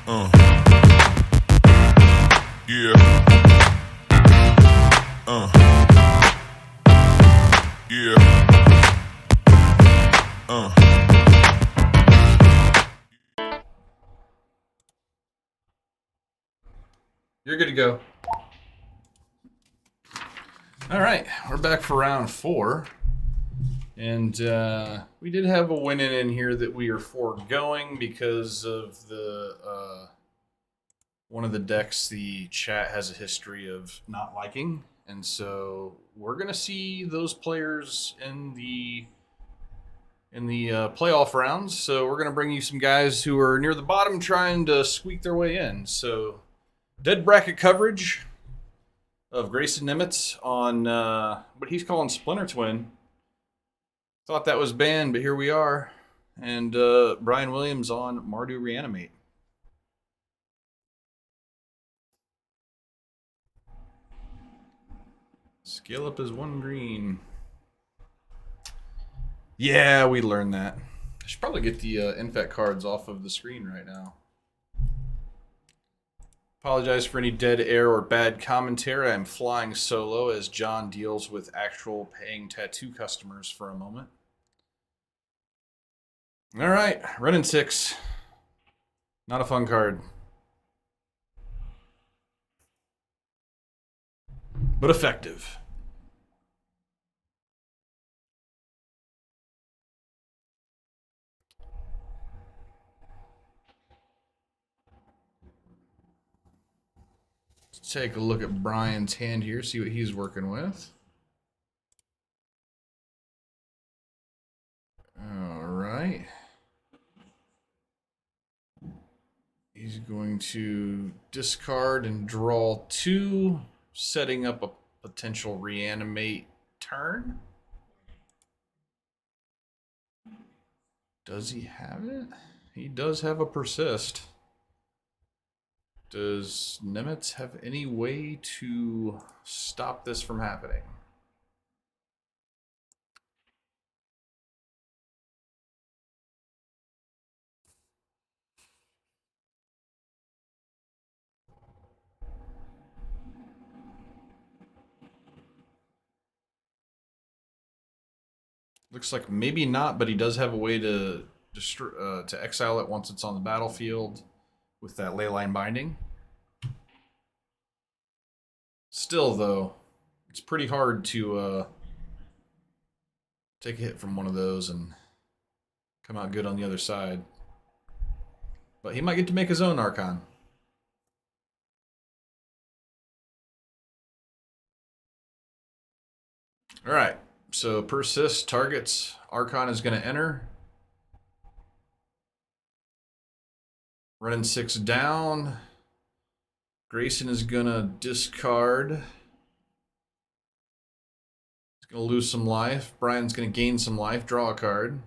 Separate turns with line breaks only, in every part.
Uh, yeah. Yeah.
You're good to go. All right, we're back for round 4. And we did have a win in here that we are foregoing because of the one of the decks the chat has a history of not liking. And so we're going to see those players in the playoff rounds. So we're going to bring you some guys who are near the bottom trying to squeak their way in. So dead bracket coverage of Grayson Nimitz on what he's calling Splinter Twin. Thought that was banned, but here we are. And Brian Williams on Mardu Reanimate. Scale up as 1 green. Yeah, we learned that. I should probably get the infect cards off of the screen right now. Apologize for any dead air or bad commentary. I'm flying solo as John deals with actual paying tattoo customers for a moment. All right, running 6. Not a fun card. But effective. Let's take a look at Brian's hand here, see what he's working with. All right. He's going to discard and draw 2, setting up a potential reanimate turn. Does he have it? He does have a persist. Does Nimitz have any way to stop this from happening? Looks like maybe not, but he does have a way to exile it once it's on the battlefield with that leyline binding. Still, though, it's pretty hard to take a hit from one of those and come out good on the other side. But he might get to make his own Archon. All right, so persist targets. Archon is going to enter. Running 6 down. Grayson is going to discard. He's going to lose some life. Brian's going to gain some life, draw a card.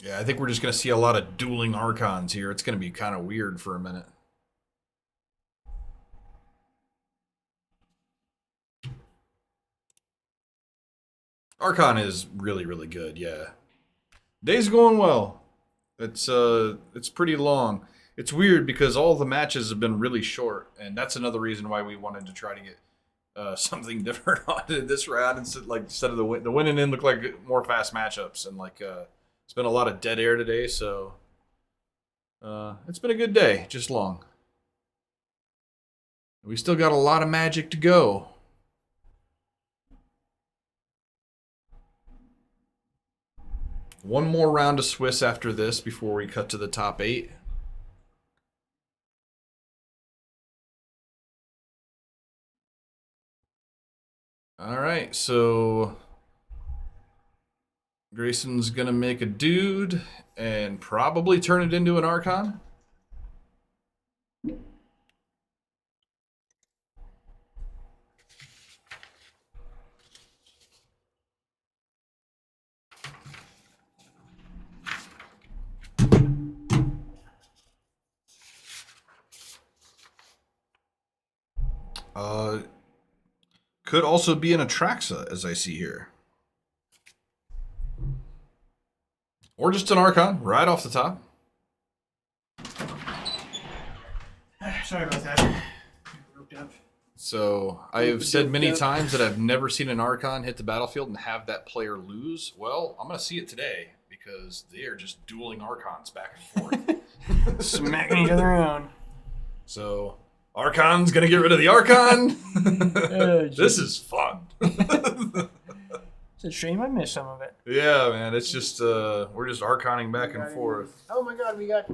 Yeah, I think we're just going to see a lot of dueling Archons here. It's going to be kind of weird for a minute. Archon is really, really good, yeah. Day's going well. It's pretty long. It's weird because all the matches have been really short, and that's another reason why we wanted to try to get something different on this round. Instead of the win and in look like more fast matchups, and it's been a lot of dead air today, so it's been a good day, just long. We still got a lot of magic to go. One more round of Swiss after this before we cut to the top 8. All right, so Grayson's going to make a dude and probably turn it into an Archon. Could also be an Atraxa, as I see here. Or just an Archon, right off the top.
Sorry about that. Roped up.
So, I have said many times that I've never seen an Archon hit the battlefield and have that player lose. Well, I'm going to see it today because they are just dueling Archons back and forth.
Smacking each other around.
So, Archon's going to get rid of the Archon. This is fun.
It's a shame I missed some of it.
Yeah, man. It's just, we're just Archoning back and forth.
Oh my god, we got...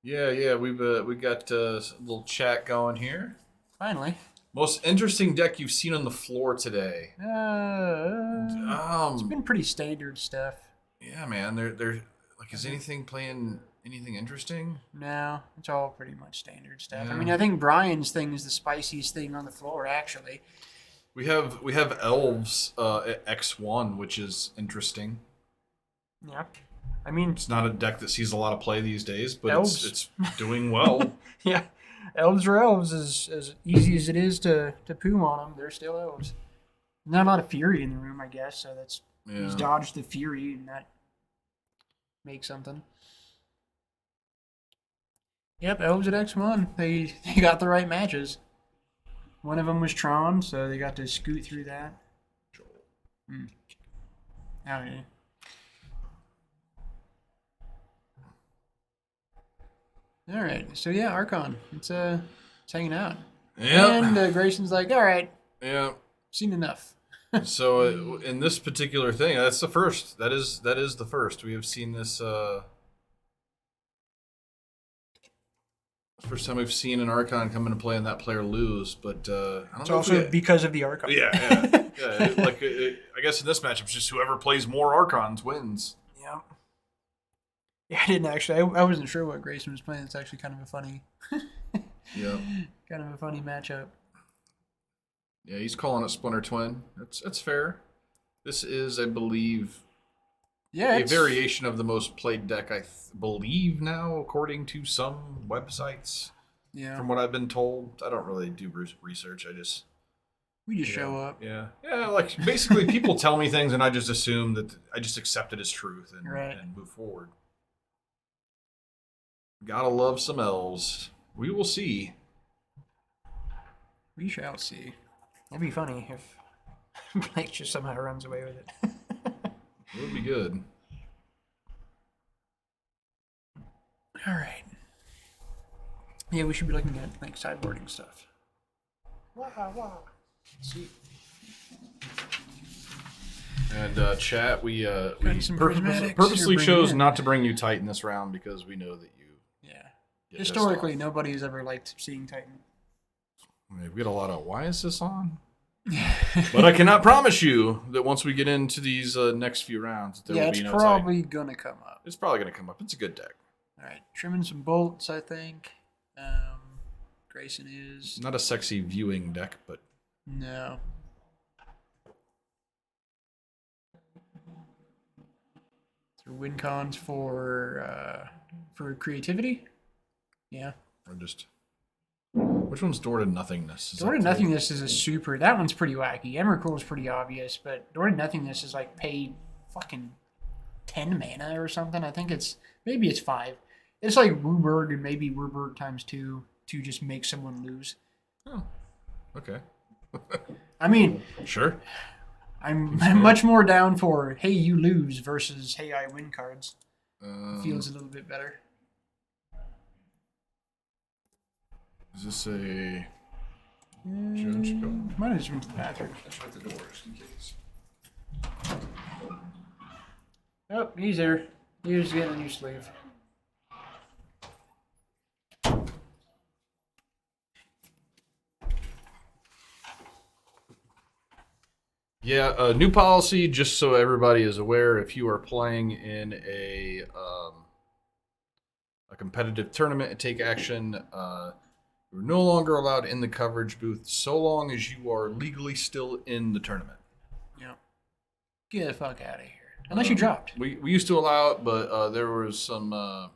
Yeah, we got a little chat going here.
Finally.
Most interesting deck you've seen on the floor today.
It's been pretty standard stuff.
Yeah, man. They're like, is anything playing anything interesting?
No, it's all pretty much standard stuff.
Yeah.
I mean, I think Brian's thing is the spiciest thing on the floor, actually.
We have elves at X1, which is interesting.
Yeah. I mean,
it's not a deck that sees a lot of play these days, but it's doing well.
Yeah. Elves are elves. As easy as it is to poo on them, they're still elves. Not a lot of fury in the room, I guess, so he's dodged the fury, and that makes something. Yep, elves at X1. They got the right matches. One of them was Tron, so they got to scoot through that. Oh, yeah. All right, so yeah, Archon. It's hanging out.
Yeah.
And Grayson's like, all right.
Yeah.
Seen enough.
So in this particular thing, that's the first. That is the first. We have seen this. First time we've seen an Archon come into play and that player lose, but I don't
it's
know.
Also because of the Archon.
Yeah. I guess in this matchup, it's just whoever plays more Archons wins.
Yeah. Yeah, I didn't actually. I wasn't sure what Grayson was playing. It's actually kind of a funny.
Yeah.
Kind of a funny matchup.
Yeah, he's calling it Splinter Twin. That's fair. This is, I believe, a variation of the most played deck, I believe now, according to some websites.
Yeah.
From what I've been told, I don't really do research.
We just show up.
Yeah. Like basically, people tell me things, and I just assume that I just accept it as truth and move forward. Gotta love some elves. We will see.
We shall see. That'd be funny if Blake just somehow runs away with it.
It would be good.
All right. Yeah, we should be looking at like sideboarding stuff. Wow. See.
And chat, we
some
purposely chose not to bring you Titan this round because we know that you.
Yeah. Historically, nobody's ever liked seeing Titan.
We get a lot of, why is this on? But I cannot promise you that once we get into these next few rounds, there will be no Titan.
It's probably going to come up.
It's probably going to come up. It's a good deck.
All right. Trimming some bolts, I think. Grayson is.
Not a sexy viewing deck, but.
No. Through win cons for creativity. Yeah.
Or just. Which one's Door to Nothingness?
Door to Nothingness is a super. That one's pretty wacky. Emrakul is pretty obvious, but Door to Nothingness is like pay fucking 10 mana or something. I think maybe it's 5. It's like Ruberg and maybe Ruberg times 2 to just make someone lose.
Oh. Okay.
I mean,
sure.
I'm much more down for hey you lose versus hey I win cards. Feels a little bit better.
Is this a judge call?
Might have just been the bathroom.
I'll shut the door just in case.
Oh, he's there. He's getting a new sleeve.
Yeah, new policy, just so everybody is aware, if you are playing in a competitive tournament and take action, you're no longer allowed in the coverage booth so long as you are legally still in the tournament.
Yeah. Get the fuck out of here. Unless you dropped.
We used to allow it, but there was some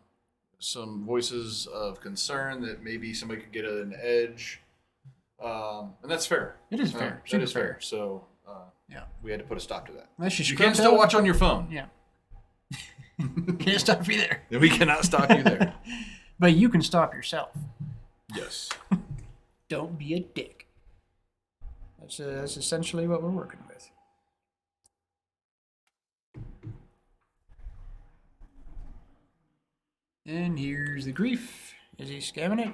voices of concern that maybe somebody could get an edge And that's fair.
It is fair.
That
Super
is fair. So
Yeah.
we had to put a stop to that.
Unless
You can still watch on your phone.
Yeah. Can't stop you there.
We cannot stop you there.
But you can stop yourself.
Yes.
Don't be a dick. That's essentially what we're working with. And here's the grief. Is he scamming it?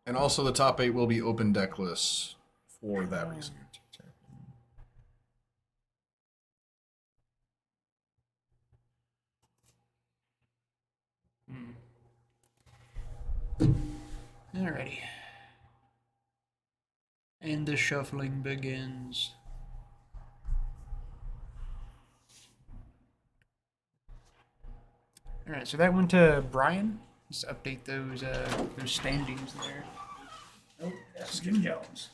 And also the top 8 will be open deck lists for that reason.
Alrighty. And the shuffling begins. Alright, so that went to Brian. Let's update those standings there. Oh, that's Jim Jones.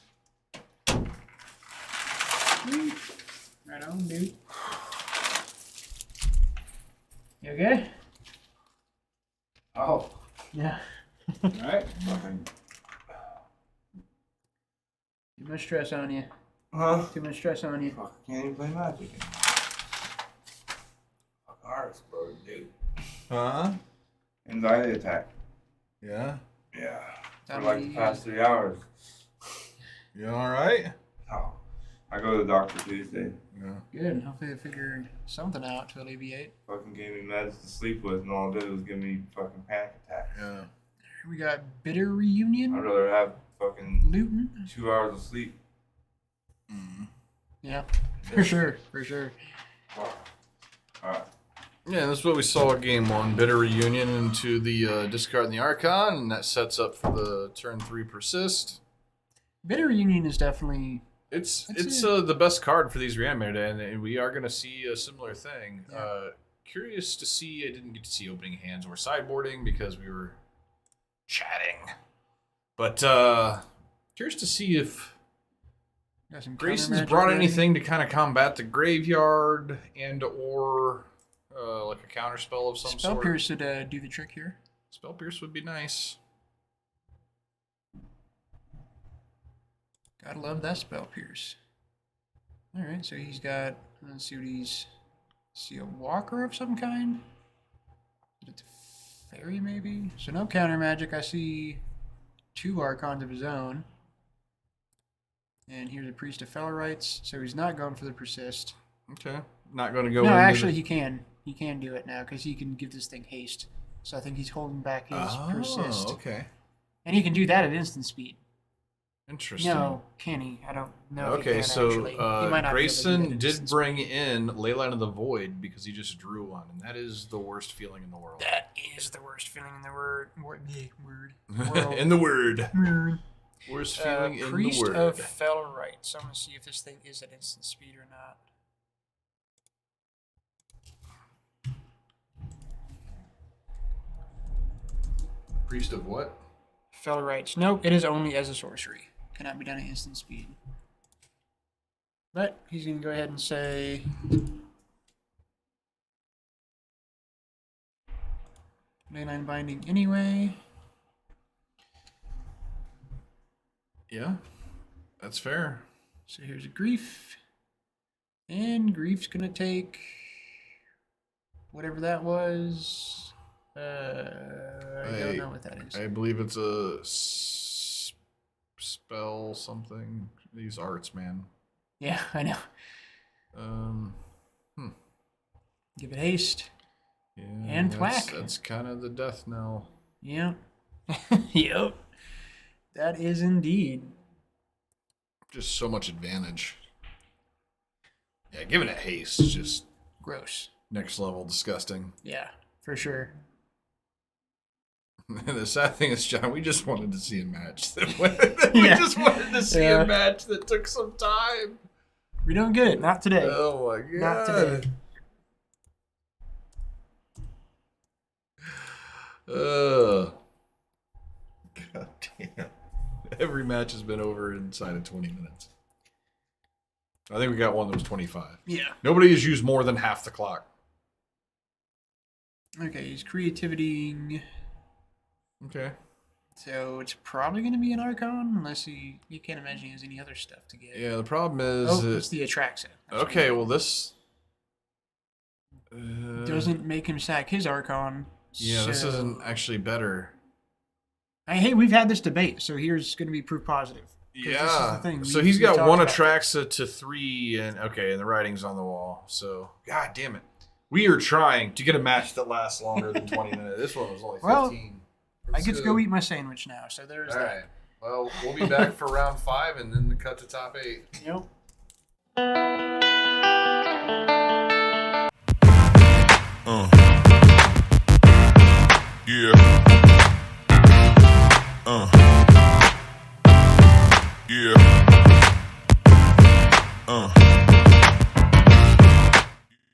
Right on, dude. You okay?
Oh,
Yeah.
alright. Fucking.
Too much stress on you.
Huh?
Too much stress on you.
Fuck, can't even play Magic anymore. Fuck, heart exploded, dude.
Huh?
Anxiety attack.
Yeah?
Yeah. For
That
like the
means-
past 3 hours.
You alright?
Oh. I go to the doctor Tuesday.
Yeah.
Good. Hopefully they figured something out to alleviate.
Fucking gave me meds to sleep with, and all it did was give me fucking panic attacks.
Yeah.
We got Bitter Reunion.
I'd rather have fucking
Luton.
2 hours of sleep.
Yeah. For sure. For sure.
Alright.
Yeah, that's what we saw at game 1. Bitter Reunion into the discard and the Archon, and that sets up for the turn 3 persist.
Bitter Reunion is definitely.
It's
That's
the best card for these Reanimator, and we are going to see a similar thing.
Yeah.
Curious to see, I didn't get to see opening hands or sideboarding because we were chatting. But curious to see if
Got some counter
Grayson's
magic
brought
ready.
anything to kind of combat the graveyard and or like a counter spell of some
Spell
sort.
Pierce would do the trick here.
Spell Pierce would be nice.
Gotta love that Spell Pierce. Alright, so he's got. Let's see what he's. See a walker of some kind? Is it a fairy maybe? So no counter magic. I see 2 Archons of his own. And here's a Priest of Fellarites. So he's not going for the persist.
Okay. Not going to go
No,
into
actually
the...
he can. He can do it now because he can give this thing haste. So I think he's holding back his
Oh,
persist.
okay.
And he can do that at instant speed.
Interesting.
No, can he? I don't know. If he
Okay,
can,
so
actually. He might not be able to do that
Grayson
at
did
instant
bring in Leyline of the Void because he just drew one, and that is the worst feeling in the world.
That is the worst feeling in the world. World.
In the word.
Word.
Worst feeling in
Priest
the word.
of Fellarites. I'm going to see if this thing is at instant speed or not.
Priest of what?
Fellarites. Nope, it is only as a sorcery. Cannot be done at instant speed. But he's going to go ahead and say... Leyline Binding anyway.
Yeah, that's fair.
So here's a Grief. And Grief's going to take... whatever that was. I don't know what that is.
I believe it's a spell something. These arts, man.
Yeah, I know. Give it haste.
Yeah,
And
that's,
thwack.
that's kind of the death knell.
Yep. Yep. That is indeed.
Just so much advantage. Yeah, giving it haste is just
Gross.
next level disgusting.
Yeah, for sure.
The sad thing is, John, we just wanted to see a match. We
Yeah.
just wanted to see
Yeah.
a match that took some time.
We don't get it. Not today.
Oh my god.
Not today.
God damn. Every match has been over inside of 20 minutes. I think we got one that was 25.
Yeah.
Nobody has used more than half the clock.
Okay, he's creativity.
Okay.
So it's probably going to be an Archon, unless you can't imagine he has any other stuff to get.
Yeah, the problem is...
Oh, it's the Atraxa.
Okay, well this...
doesn't make him sack his Archon.
Yeah, this isn't actually better.
Hey, we've had this debate, so here's going to be proof positive.
Yeah, so he's got one Atraxa to 3, and okay, and the writing's on the wall. So, god damn it. We are trying to get a match that lasts longer than 20 minutes. This one was only 15.
Well, I get to go eat my sandwich now, so there's that.
All right. Well, we'll be back for round 5 and then the cut to top 8.
Yep.